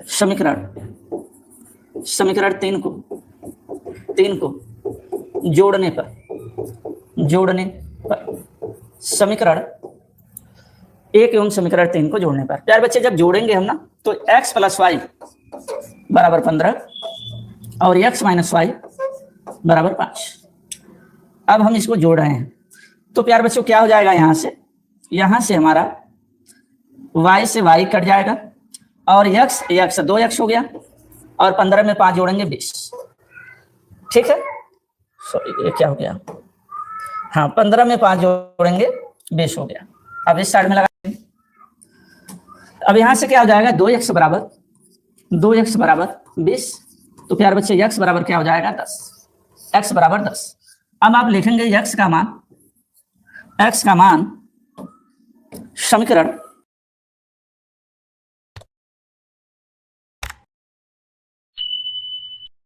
समीकरण समीकरण 3 को जोड़ने पर समीकरण 1 एवं समीकरण 3 को जोड़ने पर, प्यारे बच्चे जब जोड़ेंगे हम ना तो x + y बराबर 15 और x - y बराबर 5। अब हम इसको जोड़ रहे हैं तो प्यारे बच्चों क्या हो जाएगा, यहां से हमारा y से y कट जाएगा और x 2x हो गया और 15 में 5 जोड़ेंगे 20। ठीक है, सॉरी ये क्या हो गया, हाँ 15 में 5 जोड़ेंगे 20 हो गया। अब इस साइड में लगा, अब यहां से क्या हो जाएगा, 2x बराबर 20। तो प्यारे बच्चे x बराबर क्या हो जाएगा 10, x बराबर 10। अब आप लिखेंगे x का मान समीकरण